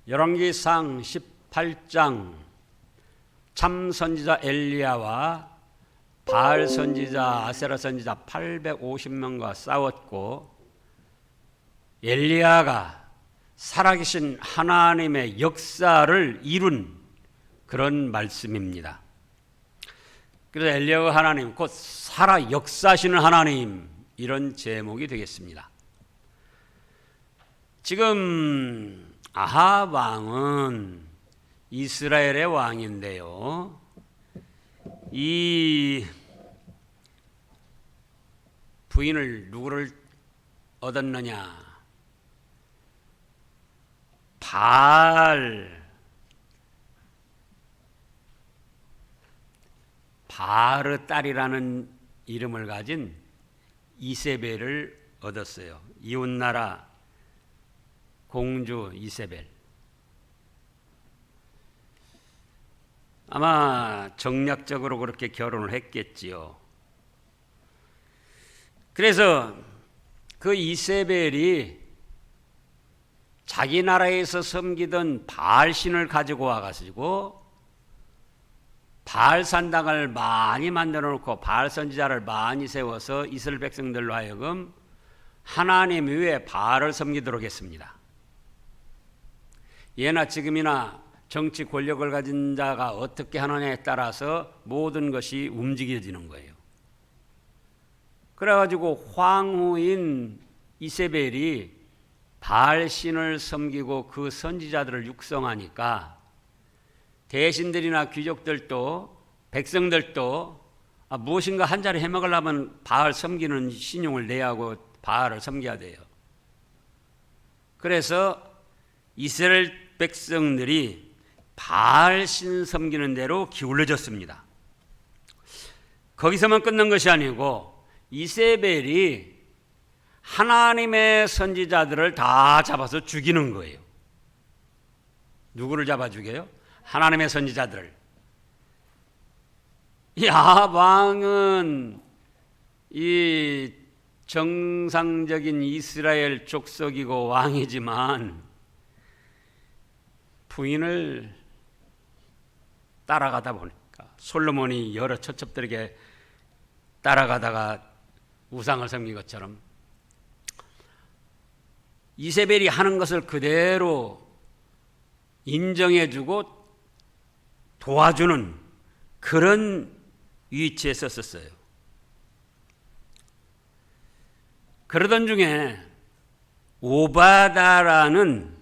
열왕기상 18장 참 선지자 엘리야와 바알 선지자 아세라 선지자 850명과 싸웠고, 엘리야가 살아계신 하나님의 역사를 이룬 그런 말씀입니다. 그래서 엘리야와 하나님, 곧 살아 역사하시는 하나님, 이런 제목이 되겠습니다. 지금 아합 왕은 이스라엘의 왕인데요, 이 부인을 누구를 얻었느냐? 바알의 딸이라는 이름을 가진 이세벨을 얻었어요. 이웃나라 공주 이세벨. 아마 정략적으로 그렇게 결혼을 했겠지요. 그래서 그 이세벨이 자기 나라에서 섬기던 바알 신을 가지고 와가지고 바알 산당을 많이 만들어 놓고 바알 선지자를 많이 세워서 이스라엘 백성들로 하여금 하나님 외에 바알을 섬기도록 했습니다. 예나 지금이나 정치 권력을 가진 자가 어떻게 하느냐에 따라서 모든 것이 움직여지는 거예요. 그래가지고 황후인 이세벨이 바알 신을 섬기고 그 선지자들을 육성하니까 대신들이나 귀족들도 백성들도 무엇인가 한 자리 해먹으려면 바알 섬기는 신용을 내야 하고 바알을 섬겨야 돼요. 그래서 이스라엘 백성들이 바알 신 섬기는 대로 기울어졌습니다. 거기서만 끝난 것이 아니고 이세벨이 하나님의 선지자들을 다 잡아서 죽이는 거예요. 누구를 잡아 죽여요? 하나님의 선지자들을. 이 아합 왕은 이 정상적인 이스라엘 족속이고 왕이지만 부인을 따라가다 보니까, 솔로몬이 여러 처첩들에게 따라가다가 우상을 섬긴 것처럼 이세벨이 하는 것을 그대로 인정해주고 도와주는 그런 위치에 섰었어요. 그러던 중에 오바다라는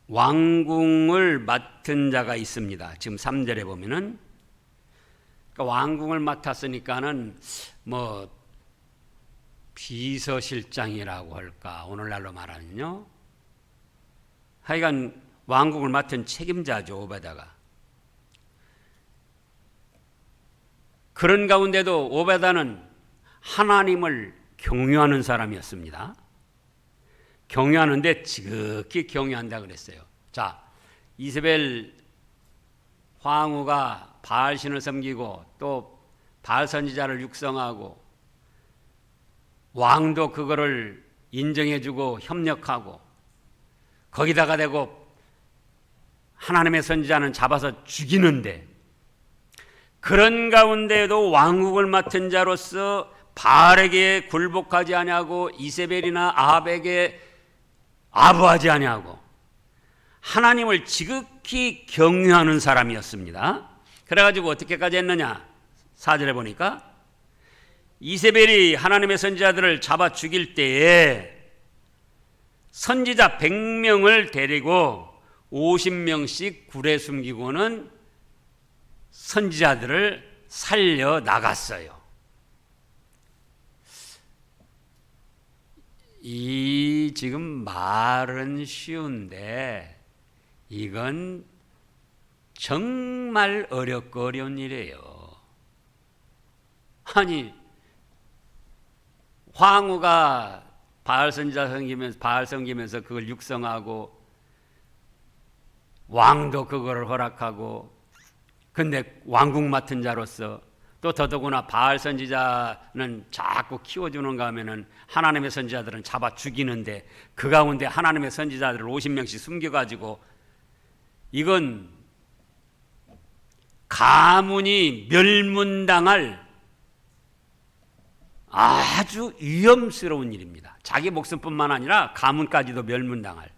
왕궁을 맡은 자가 있습니다. 지금 3절에 보면은, 그러니까 왕궁을 맡았으니까는 비서실장이라고 할까, 오늘날로 말하면요. 하여간 왕국을 맡은 책임자죠, 오바다가. 그런 가운데도 오바다는 하나님을 경유하는 사람이었습니다. 경유하는데 지극히 경유한다 그랬어요. 자, 이세벨 황후가 바알 신을 섬기고 또 바알 선지자를 육성하고 왕도 그거를 인정해주고 협력하고 거기다가 대고 하나님의 선지자는 잡아서 죽이는데, 그런 가운데에도 왕국을 맡은 자로서 바알에게 굴복하지 아니하고 이세벨이나 아합에게 아부하지 아니하고 하나님을 지극히 경유하는 사람이었습니다. 그래가지고 어떻게까지 했느냐? 4절에 보니까 이세벨이 하나님의 선지자들을 잡아 죽일 때에 선지자 100명을 데리고 50명씩 굴에 숨기고는 선지자들을 살려 나갔어요. 이 지금 말은 쉬운데 이건 정말 어렵고 어려운 일이에요. 아니, 황후가 바알 선지자 섬기면서 바알 섬기면서 그걸 육성하고 왕도 그걸 허락하고, 근데 왕국 맡은 자로서 또 더더구나 바알 선지자는 자꾸 키워주는가 하면은 하나님의 선지자들은 잡아 죽이는데 그 가운데 하나님의 선지자들을 50명씩 숨겨가지고 이건 가문이 멸문당할 아주 위험스러운 일입니다. 자기 목숨뿐만 아니라 가문까지도 멸문당할.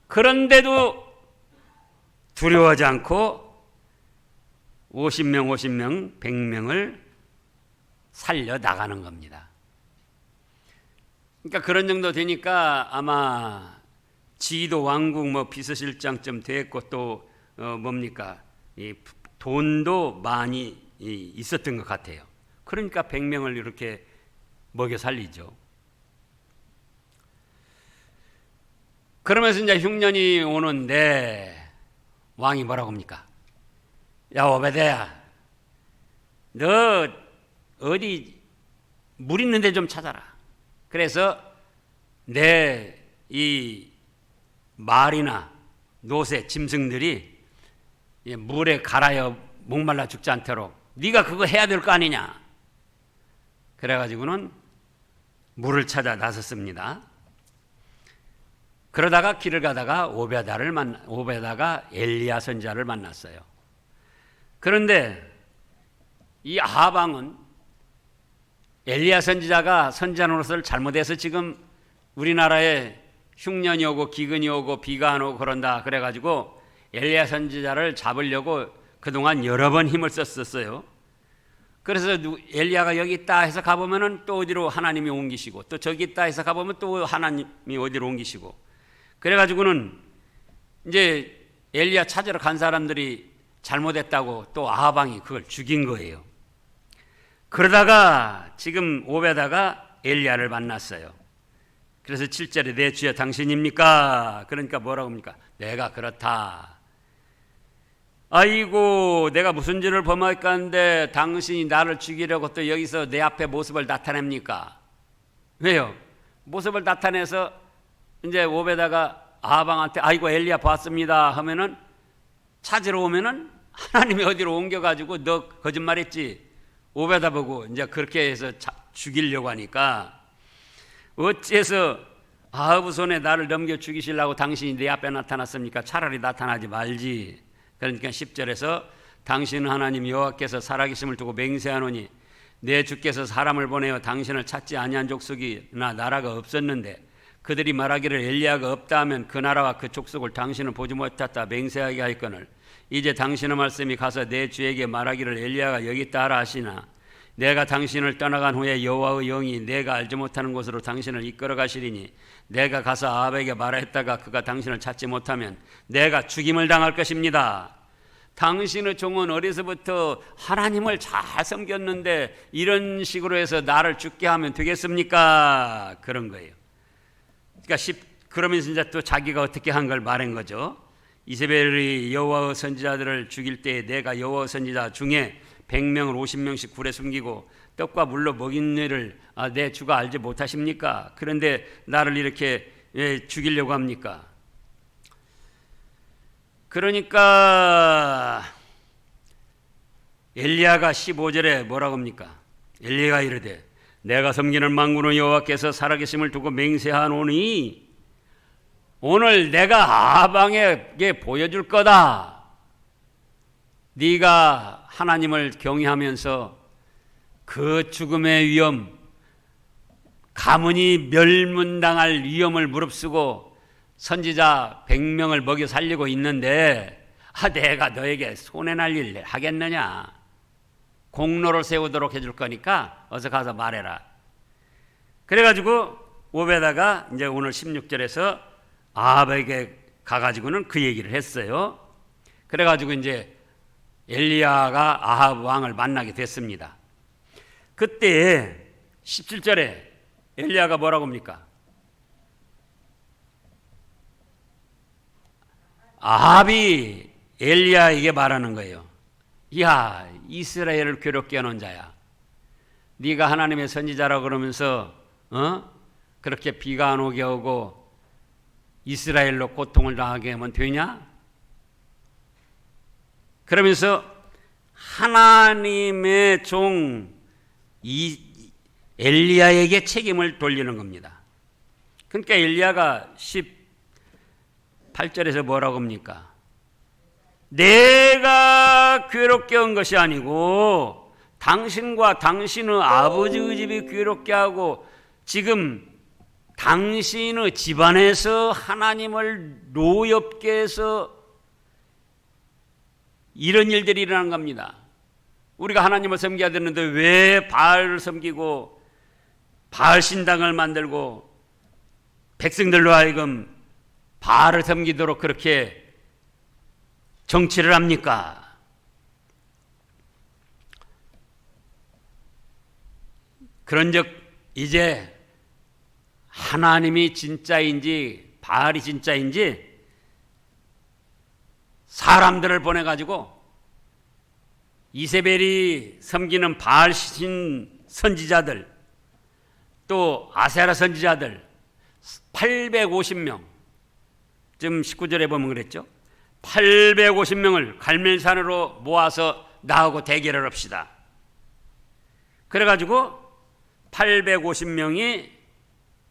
그런데도 두려워하지 않고 50명, 100명을 살려 나가는 겁니다. 그러니까 그런 정도 되니까 아마 지도 왕국 비서실장쯤 됐고 또 뭡니까? 이 돈도 많이 있었던 것 같아요. 그러니까 100명을 이렇게 먹여 살리죠. 그러면서 이제 흉년이 오는데 왕이 뭐라고 합니까? 야, 오베데야, 너 어디 물 있는 데 좀 찾아라. 그래서 내 이 말이나 노새, 짐승들이 물에 갈아여 목말라 죽지 않도록 네가 그거 해야 될 거 아니냐. 그래가지고는 물을 찾아 나섰습니다. 그러다가 길을 가다가 오베다가 엘리야 선지자를 만났어요. 그런데 이 아합 왕은 엘리야 선지자가 선지자 노릇을 잘못해서 지금 우리나라에 흉년이 오고 기근이 오고 비가 안 오고 그런다 그래가지고 엘리야 선지자를 잡으려고 그동안 여러 번 힘을 썼었어요. 그래서 엘리야가 여기 있다 해서 가보면은 또 어디로 하나님이 옮기시고 또 저기 있다 해서 가보면 또 하나님이 어디로 옮기시고 그래가지고는 이제 엘리야 찾으러 간 사람들이 잘못했다고 또 아합 왕이 그걸 죽인 거예요. 그러다가 지금 오베다가 엘리야를 만났어요. 그래서 7절에 내 주여 당신입니까? 그러니까 뭐라고 합니까? 내가 그렇다. 아이고 내가 무슨 죄를 범할까 하는데 당신이 나를 죽이려고 또 여기서 내 앞에 모습을 나타냅니까? 왜요? 모습을 나타내서 이제 오베다가 아합 왕한테 아이고 엘리야 봤습니다 하면은 찾으러 오면은 하나님이 어디로 옮겨가지고 너 거짓말했지. 오베다 보고 이제 그렇게 해서 죽이려고 하니까 어째서 아합 손에 나를 넘겨 죽이시려고 당신이 내 앞에 나타났습니까? 차라리 나타나지 말지. 그러니까 10절에서 당신은 하나님 여호와께서 살아계심을 두고 맹세하노니 내 주께서 사람을 보내어 당신을 찾지 아니한 족속이나 나라가 없었는데 그들이 말하기를 엘리야가 없다 하면 그 나라와 그 족속을 당신은 보지 못했다 맹세하게 하였거늘 이제 당신의 말씀이 가서 내 주에게 말하기를 엘리야가 여기 있다 하라 하시나 내가 당신을 떠나간 후에 여호와의 영이 내가 알지 못하는 곳으로 당신을 이끌어 가시리니 내가 가서 아합에게 말했다가 그가 당신을 찾지 못하면 내가 죽임을 당할 것입니다. 당신의 종은 어려서부터 하나님을 잘 섬겼는데 이런 식으로 해서 나를 죽게 하면 되겠습니까? 그런 거예요. 그러니까 그러면서 이제 또 자기가 어떻게 한 걸 말한 거죠. 이세벨이 여호와의 선지자들을 죽일 때 내가 여호와의 선지자 중에 100명을 50명씩 굴에 숨기고 떡과 물로 먹인 일을 내 주가 알지 못하십니까? 그런데 나를 이렇게 왜 죽이려고 합니까? 그러니까 엘리야가 15절에 뭐라고 합니까? 엘리야가 이르되 내가 섬기는 만군의 여호와께서 살아계심을 두고 맹세하노니 오늘 내가 아합 왕에게 보여줄 거다. 네가 하나님을 경외하면서 그 죽음의 위험, 가문이 멸문당할 위험을 무릅쓰고 선지자 100명을 먹여 살리고 있는데 내가 너에게 손해날 일 하겠느냐? 공로를 세우도록 해줄 거니까 어서 가서 말해라. 그래가지고 오베다가 이제 오늘 16절에서 아합에게 가가지고는 그 얘기를 했어요. 그래가지고 이제 엘리야가 아합 왕을 만나게 됐습니다. 그때 17절에 엘리야가 뭐라고 합니까? 아합이 엘리야에게 말하는 거예요. 야, 이스라엘을 괴롭게 하는 자야. 네가 하나님의 선지자라고 그러면서 그렇게 비가 안 오게 하고 이스라엘로 고통을 당하게 하면 되냐? 그러면서 하나님의 종 엘리야에게 책임을 돌리는 겁니다. 그러니까 엘리야가 8절에서 뭐라고 합니까? 내가 괴롭게 한 것이 아니고 당신과 당신의 아버지의 집이 괴롭게 하고 지금 당신의 집안에서 하나님을 노엽게 해서 이런 일들이 일어난 겁니다. 우리가 하나님을 섬겨야 되는데 왜 바알을 섬기고 바알 신당을 만들고 백성들로 하여금 바알을 섬기도록 그렇게 정치를 합니까? 그런즉 이제 하나님이 진짜인지 바알이 진짜인지 사람들을 보내가지고 이세벨이 섬기는 바알 신 선지자들 또 아세라 선지자들 850명 지금 19절에 보면 그랬죠. 850명을 갈멜산으로 모아서 나하고 대결을 합시다. 그래가지고 850명이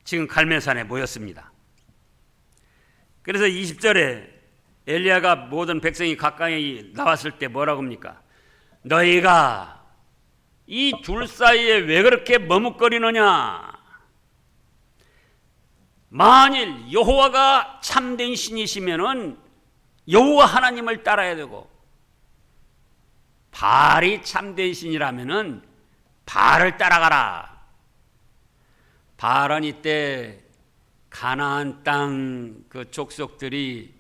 지금 갈멜산에 모였습니다. 그래서 20절에 엘리야가 모든 백성이 가까이 나왔을 때 뭐라고 합니까? 너희가 이 둘 사이에 왜 그렇게 머뭇거리느냐? 만일 여호와가 참된 신이시면은 여호와 하나님을 따라야 되고 바알이 참된 신이라면은 바알을 따라가라. 바알은 이때 가나안 땅 그 족속들이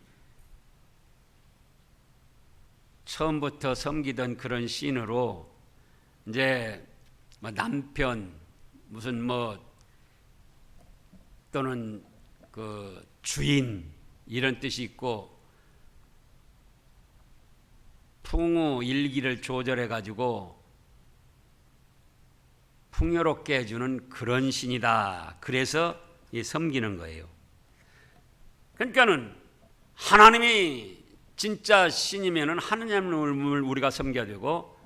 처음부터 섬기던 그런 신으로 이제 뭐 남편 무슨 뭐 또는 그 주인 이런 뜻이 있고 풍우 일기를 조절해 가지고 풍요롭게 해주는 그런 신이다. 그래서 섬기는 거예요. 그러니까는 하나님이 진짜 신이면은 하나님을 우리가 섬겨야 되고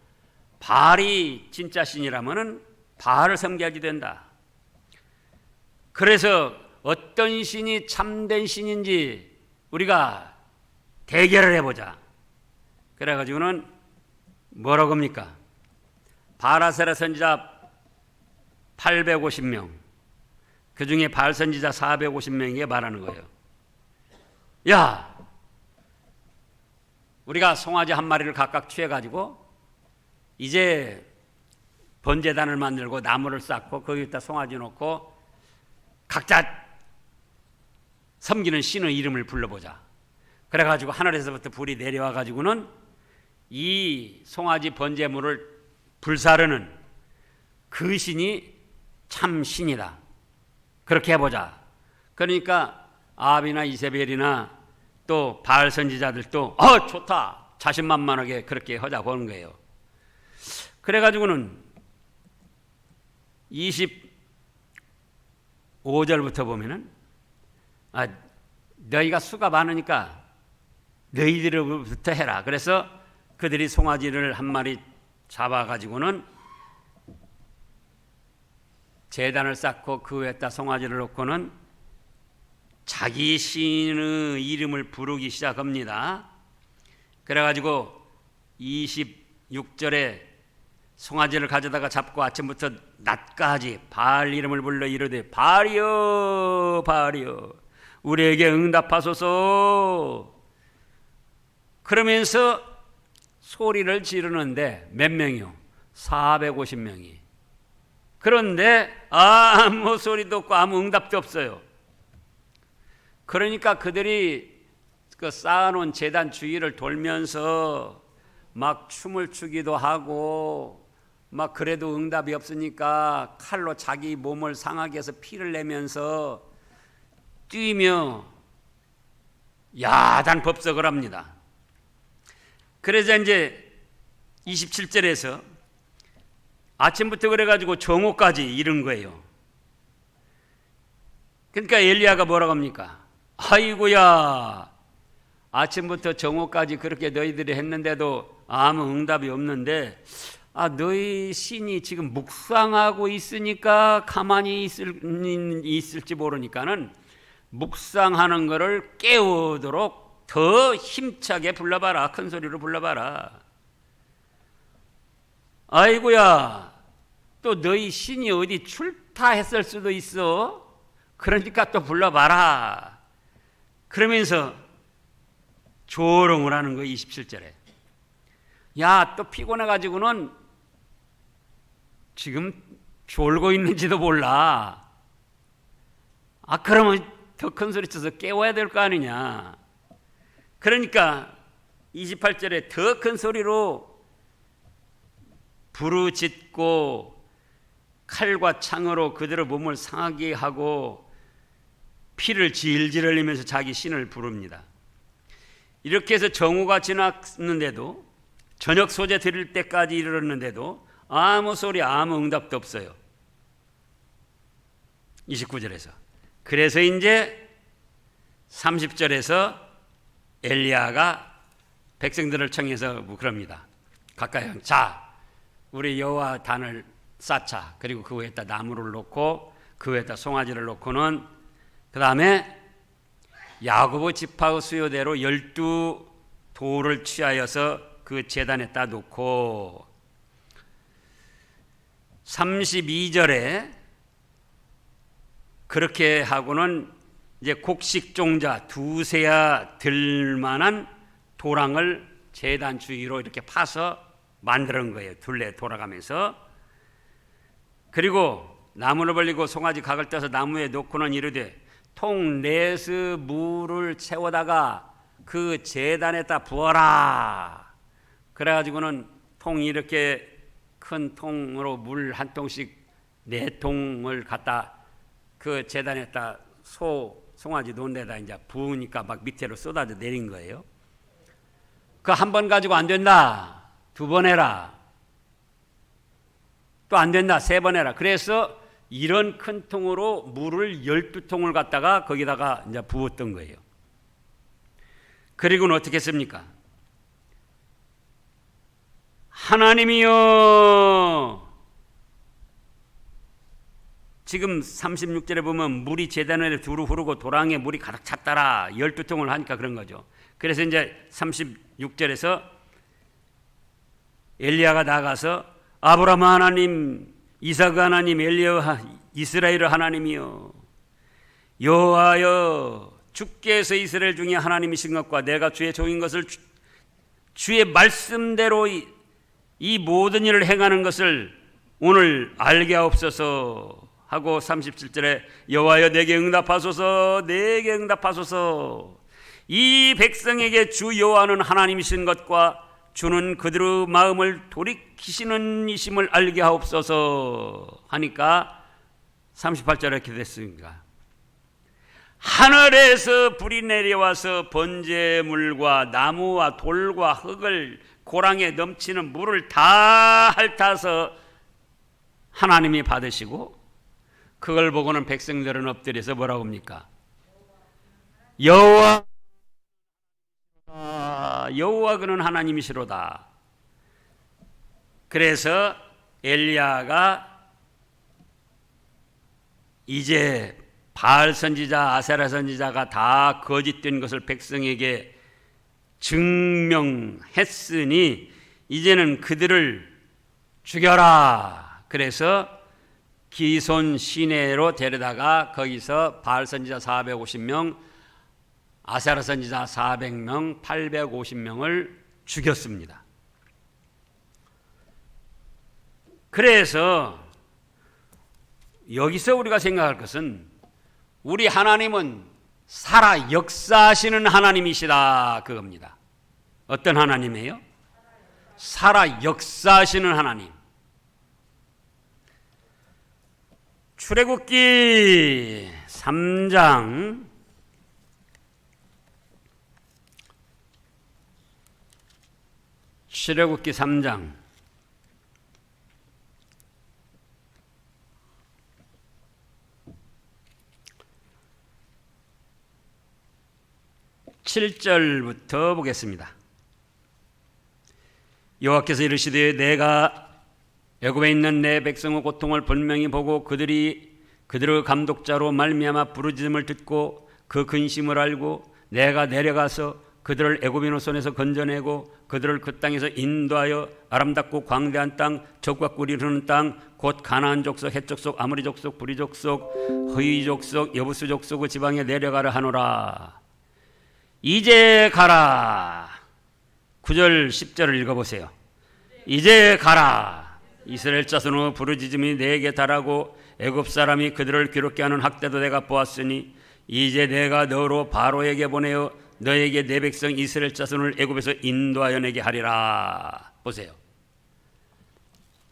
바알이 진짜 신이라면은 바알을 섬겨야지 된다. 그래서 어떤 신이 참된 신인지 우리가 대결을 해보자. 그래가지고는 뭐라고 합니까? 바알 아세라 선지자 850명, 그 중에 바알 선지자 450명에게 말하는 거예요. 야, 우리가 송아지 한 마리를 각각 취해가지고 이제 번제단을 만들고 나무를 쌓고 거기에다 송아지 놓고 각자 섬기는 신의 이름을 불러보자. 그래가지고 하늘에서부터 불이 내려와가지고는 이 송아지 번제물을 불사르는 그 신이 참 신이다. 그렇게 해보자. 그러니까 아합이나 이세벨이나 또 바알 선지자들도 좋다. 자신만만하게 그렇게 하자고 하는 거예요. 그래가지고는 25절부터 보면은 너희가 수가 많으니까 너희들부터 해라. 그래서 그들이 송아지를 한 마리 잡아가지고는 제단을 쌓고 그 위에다 송아지를 놓고는 자기 신의 이름을 부르기 시작합니다. 그래가지고 26절에 송아지를 가져다가 잡고 아침부터 낮까지 바알 이름을 불러 이르되 바알이여 바알이여 우리에게 응답하소서. 그러면서 소리를 지르는데 몇 명이요? 450명이. 그런데 아무 소리도 없고 아무 응답도 없어요. 그러니까 그들이 그 쌓아놓은 제단 주위를 돌면서 막 춤을 추기도 하고 막 그래도 응답이 없으니까 칼로 자기 몸을 상하게 해서 피를 내면서 뛰며 야단 법석을 합니다. 그래서 이제 27절에서 아침부터 그래가지고 정오까지 이른 거예요. 그러니까 엘리야가 뭐라고 합니까? 아이고야, 아침부터 정오까지 그렇게 너희들이 했는데도 아무 응답이 없는데 너희 신이 지금 묵상하고 있으니까 가만히 있을지 모르니까는 묵상하는 것을 깨우도록 더 힘차게 불러봐라. 큰 소리로 불러봐라. 아이고야, 또 너희 신이 어디 출타했을 수도 있어. 그러니까 또 불러봐라. 그러면서 조롱을 하는 거 27절에. 야, 또 피곤해가지고는 지금 졸고 있는지도 몰라. 그러면 더 큰 소리 쳐서 깨워야 될 거 아니냐. 그러니까 28절에 더 큰 소리로 부르짖고 칼과 창으로 그들의 몸을 상하게 하고 피를 질질 흘리면서 자기 신을 부릅니다. 이렇게 해서 정오가 지났는데도, 저녁 소재 드릴 때까지 이르렀는데도 아무 소리, 아무 응답도 없어요. 29절에서. 그래서 이제 30절에서 엘리야가 백성들을 청해서 그럽니다. 가까이, 자, 우리 여호와 단을 쌓자. 그리고 그 위에다 나무를 놓고 그 위에다 송아지를 놓고는 그 다음에 야고보 지파의 수요대로 12돌을 취하여서 그 제단에다 놓고 32절에 그렇게 하고는 이제 곡식종자 두세야 들만한 도랑을 제단 주위로 이렇게 파서 만드는 거예요. 둘레 돌아가면서. 그리고 나무를 벌리고 송아지 각을 떼서 나무에 놓고는 이르되 통 넷의 물을 채워다가 그 제단에다 부어라. 그래가지고는 통이 이렇게 큰 통으로 물 한 통씩 4통을 갖다 그 제단에다 송아지 놓은 데다 이제 부으니까 막 밑으로 쏟아져 내린 거예요. 그 한 번 가지고 안 된다. 2번 해라. 또 안 된다. 3번 해라. 그래서 이런 큰 통으로 물을 12통을 갖다가 거기다가 이제 부었던 거예요. 그리고는 어떻게 했습니까? 하나님이여, 지금 36절에 보면 물이 제단에 두루 흐르고 도랑에 물이 가득 찼더라. 12통을 하니까 그런 거죠. 그래서 이제 36절에서 엘리야가 나가서 아브라함 하나님, 이삭 하나님, 엘리야 이스라엘 하나님이여, 여호와여, 주께서 이스라엘 중에 하나님이신 것과 내가 주의 종인 것을 주의 말씀대로 이 모든 일을 행하는 것을 오늘 알게 하옵소서 하고 37절에 여호와여 내게 응답하소서, 내게 응답하소서. 이 백성에게 주 여호와는 하나님이신 것과 주는 그들의 마음을 돌이키시는 이심을 알게 하옵소서 하니까 38절에 이렇게 됐습니다. 하늘에서 불이 내려와서 번제물과 나무와 돌과 흙을 고랑에 넘치는 물을 다 핥아서 하나님이 받으시고, 그걸 보고는 백성들은 엎드려서 뭐라고 합니까? 여호와 그는 하나님이시로다. 그래서 엘리야가 이제 바알 선지자, 아세라 선지자가 다 거짓된 것을 백성에게 증명했으니 이제는 그들을 죽여라. 그래서 기손 시내로 데려다가 거기서 바알 선지자 450명, 아세라 선지자 400명, 850명을 죽였습니다. 그래서 여기서 우리가 생각할 것은 우리 하나님은 살아 역사하시는 하나님이시다, 그겁니다. 어떤 하나님이에요? 살아 역사하시는 하나님. 출애굽기 3장 7절부터 보겠습니다. 여호와께서 이르시되 내가 애굽에 있는 내 백성의 고통을 분명히 보고 그들의 감독자로 말미암아 부르짖음을 듣고 그 근심을 알고 내가 내려가서 그들을 애굽인의 손에서 건져내고 그들을 그 땅에서 인도하여 아름답고 광대한 땅, 젖과 꿀이 흐르는 땅, 곧 가나안 족속, 헷 족속, 아모리 족속, 브리 족속, 흐이 족속, 여부스 족속의 지방에 내려가라 하노라. 이제 가라. 9절 10절을 읽어보세요. 이제 가라. 이스라엘 자손의 부르짖음이 내게 달하고 애굽 사람이 그들을 괴롭게 하는 학대도 내가 보았으니 이제 내가 너로 바로에게 보내어 너에게 내 백성 이스라엘 자손을 애굽에서 인도하여 내게 하리라. 보세요.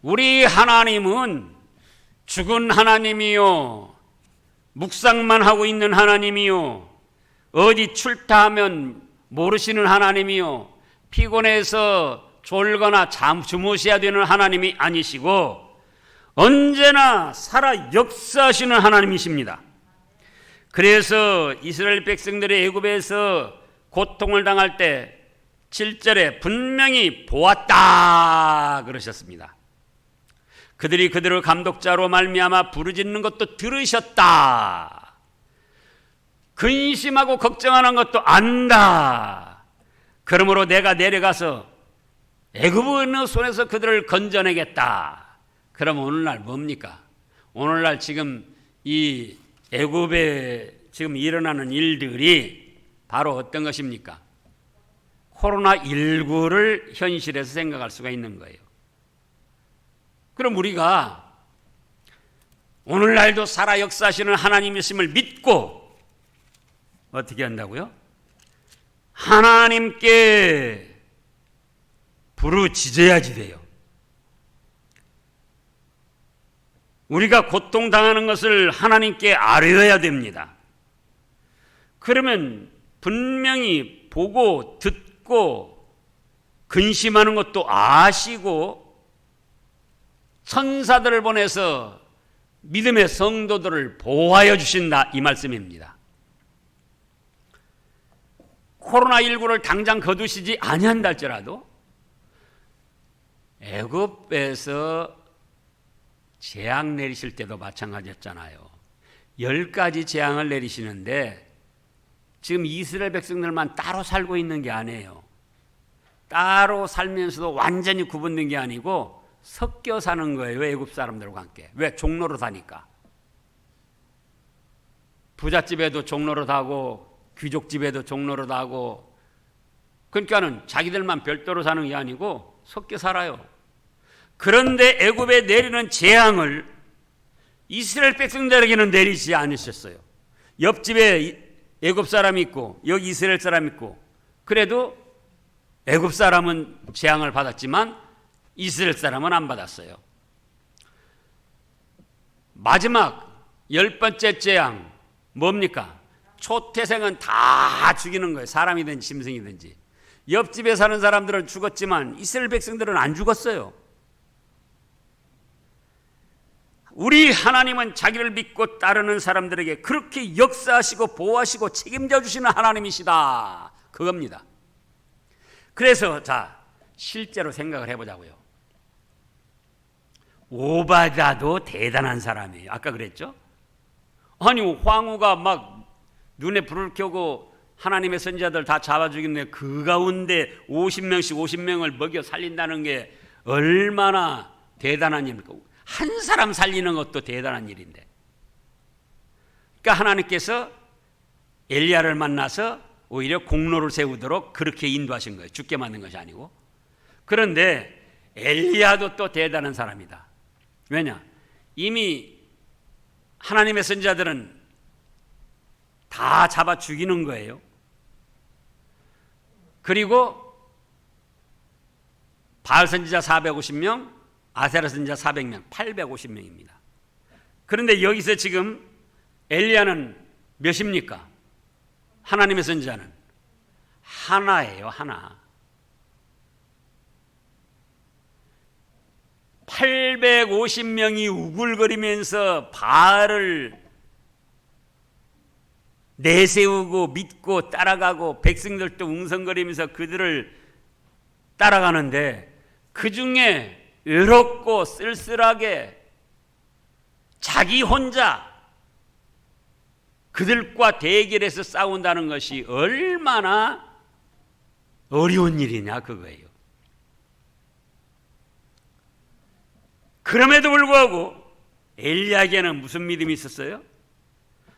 우리 하나님은 죽은 하나님이요, 묵상만 하고 있는 하나님이요, 어디 출타하면 모르시는 하나님이요, 피곤해서 졸거나 주무셔야 되는 하나님이 아니시고 언제나 살아 역사하시는 하나님이십니다. 그래서 이스라엘 백성들이 애굽에서 고통을 당할 때 7절에 분명히 보았다 그러셨습니다. 그들이 그들을 감독자로 말미암아 부르짖는 것도 들으셨다. 근심하고 걱정하는 것도 안다. 그러므로 내가 내려가서 애굽의 손에서 그들을 건져내겠다. 그럼 오늘날 뭡니까? 오늘날 지금 이 애굽에 지금 일어나는 일들이 바로 어떤 것입니까? 코로나19를 현실에서 생각할 수가 있는 거예요. 그럼 우리가 오늘날도 살아 역사하시는 하나님이심을 믿고 어떻게 한다고요? 하나님께 부르짖어야지 돼요. 우리가 고통당하는 것을 하나님께 아뢰어야 됩니다. 그러면 분명히 보고 듣고 근심하는 것도 아시고 천사들을 보내서 믿음의 성도들을 보호하여 주신다, 이 말씀입니다. 코로나19를 당장 거두시지 아니한다 할지라도 애굽에서 재앙 내리실 때도 마찬가지였잖아요. 10가지 재앙을 내리시는데 지금 이스라엘 백성들만 따로 살고 있는 게 아니에요. 따로 살면서도 완전히 구분된 게 아니고 섞여 사는 거예요. 애굽 사람들과 함께. 왜? 종로로 사니까. 부잣집에도 종로로 사고 귀족집에도 종로로 사고, 그러니까는 자기들만 별도로 사는 게 아니고 섞여 살아요. 그런데 애굽에 내리는 재앙을 이스라엘 백성들에게는 내리지 않으셨어요. 옆집에 애굽 사람이 있고 여기 이스라엘 사람이 있고, 그래도 애굽 사람은 재앙을 받았지만 이스라엘 사람은 안 받았어요. 마지막 10번째 재앙 뭡니까? 초태생은 다 죽이는 거예요. 사람이든지 짐승이든지. 옆집에 사는 사람들은 죽었지만 이스라엘 백성들은 안 죽었어요. 우리 하나님은 자기를 믿고 따르는 사람들에게 그렇게 역사하시고 보호하시고 책임져 주시는 하나님이시다, 그겁니다. 그래서 자, 실제로 생각을 해보자고요. 오바다도 대단한 사람이에요. 아까 그랬죠? 아니, 황후가 막 눈에 불을 켜고 하나님의 선지자들 다 잡아 죽이는데 그 가운데 50명씩 50명을 먹여 살린다는 게 얼마나 대단한 일입니까? 한 사람 살리는 것도 대단한 일인데. 그러니까 하나님께서 엘리야를 만나서 오히려 공로를 세우도록 그렇게 인도하신 거예요. 죽게 만든 것이 아니고. 그런데 엘리야도 또 대단한 사람이다. 왜냐? 이미 하나님의 선지자들은 다 잡아 죽이는 거예요. 그리고 바알 선지자 450명, 아세라 선지자 400명, 850명입니다. 그런데 여기서 지금 엘리야는 몇입니까? 하나님의 선지자는 하나예요, 하나. 850명이 우글거리면서 바알을 내세우고 믿고 따라가고 백성들도 웅성거리면서 그들을 따라가는데 그 중에 외롭고 쓸쓸하게 자기 혼자 그들과 대결해서 싸운다는 것이 얼마나 어려운 일이냐 그거예요. 그럼에도 불구하고 엘리야에게는 무슨 믿음이 있었어요?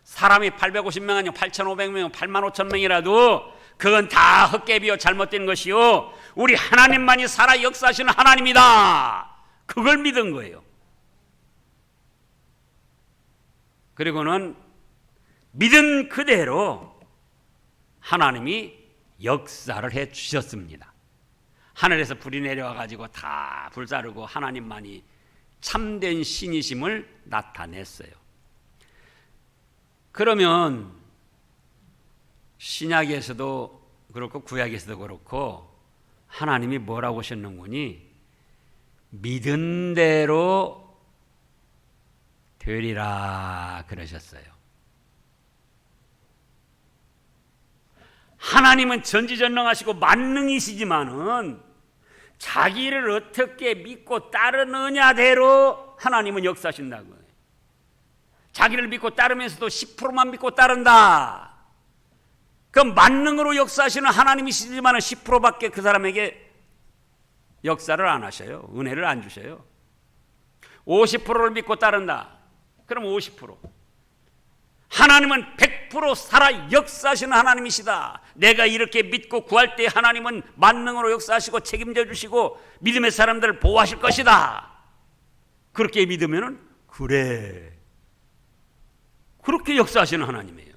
사람이 850명 아니면 8,500명, 85,000명이라도 그건 다 헛개비요 잘못된 것이요 우리 하나님만이 살아 역사하시는 하나님이다. 그걸 믿은 거예요. 그리고는 믿은 그대로 하나님이 역사를 해 주셨습니다. 하늘에서 불이 내려와 가지고 다 불사르고 하나님만이 참된 신이심을 나타냈어요. 그러면 신약에서도 그렇고 구약에서도 그렇고 하나님이 뭐라고 하셨는구니? 믿은 대로 되리라 그러셨어요. 하나님은 전지전능하시고 만능이시지만은 자기를 어떻게 믿고 따르느냐대로 하나님은 역사하신다고요. 자기를 믿고 따르면서도 10%만 믿고 따른다. 그럼 만능으로 역사하시는 하나님이시지만 10%밖에 그 사람에게 역사를 안 하셔요. 은혜를 안 주셔요. 50%를 믿고 따른다. 그럼 50%. 하나님은 100% 살아 역사하시는 하나님이시다. 내가 이렇게 믿고 구할 때 하나님은 만능으로 역사하시고 책임져 주시고 믿음의 사람들을 보호하실 것이다. 그렇게 믿으면 그래. 그렇게 역사하시는 하나님이에요.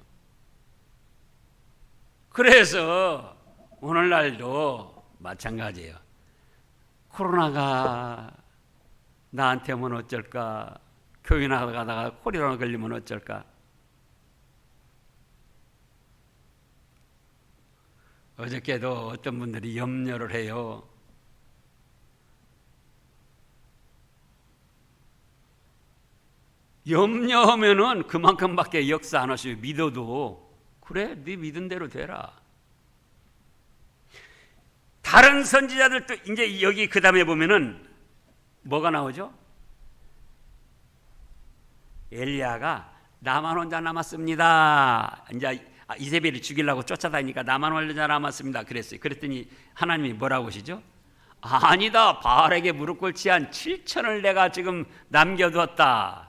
그래서 오늘날도 마찬가지예요. 코로나가 나한테 오면 어쩔까? 교회 나가다가 코로나 걸리면 어쩔까? 어저께도 어떤 분들이 염려를 해요. 염려하면은 그만큼밖에 역사 안 하시고 믿어도 그래 네 믿은 대로 되라. 다른 선지자들도 이제 여기 그 다음에 보면은 뭐가 나오죠? 엘리야가 나만 혼자 남았습니다. 이제 이세벨이 죽이려고 쫓아다니니까 나만 혼자 남았습니다. 그랬어요. 그랬더니 하나님이 뭐라고 하시죠? 아니다. 바알에게 무릎 꿇지 한 7천을 내가 지금 남겨두었다.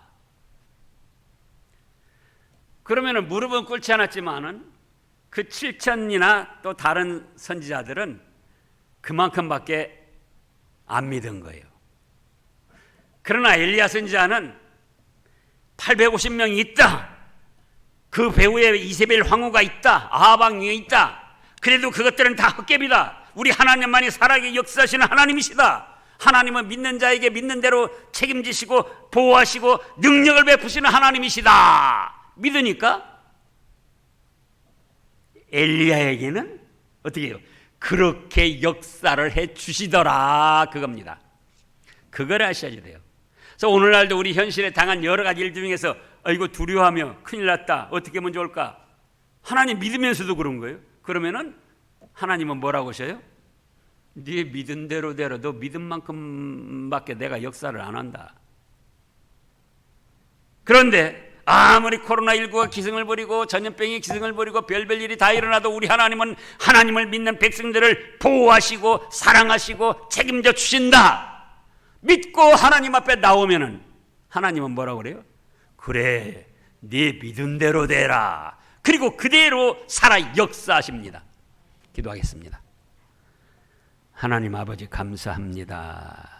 그러면은 무릎은 꿇지 않았지만은 그 7천이나 또 다른 선지자들은 그만큼밖에 안 믿은 거예요. 그러나 엘리야 선지자는 850명이 있다. 그 배후에 이세벨 황후가 있다. 아합 왕이 있다. 그래도 그것들은 다 헛개비다. 우리 하나님만이 살아계 역사하시는 하나님이시다. 하나님은 믿는 자에게 믿는 대로 책임지시고 보호하시고 능력을 베푸시는 하나님이시다. 믿으니까 엘리야에게는 어떻게 해요? 그렇게 역사를 해 주시더라 그겁니다. 그걸 아셔야 돼요. 그래서 오늘날도 우리 현실에 당한 여러 가지 일 중에서 이거 두려워하며 큰일 났다. 어떻게 하면 좋을까? 하나님 믿으면서도 그런 거예요. 그러면은 하나님은 뭐라고 하셔요? 네 믿은 대로 되라. 너 믿은 만큼밖에 내가 역사를 안 한다. 그런데 아무리 코로나19가 기승을 부리고 전염병이 기승을 부리고 별별 일이 다 일어나도 우리 하나님은 하나님을 믿는 백성들을 보호하시고 사랑하시고 책임져 주신다. 믿고 하나님 앞에 나오면은 하나님은 뭐라고 그래요? 그래, 네 믿은 대로 되라. 그리고 그대로 살아 역사하십니다. 기도하겠습니다. 하나님 아버지 감사합니다.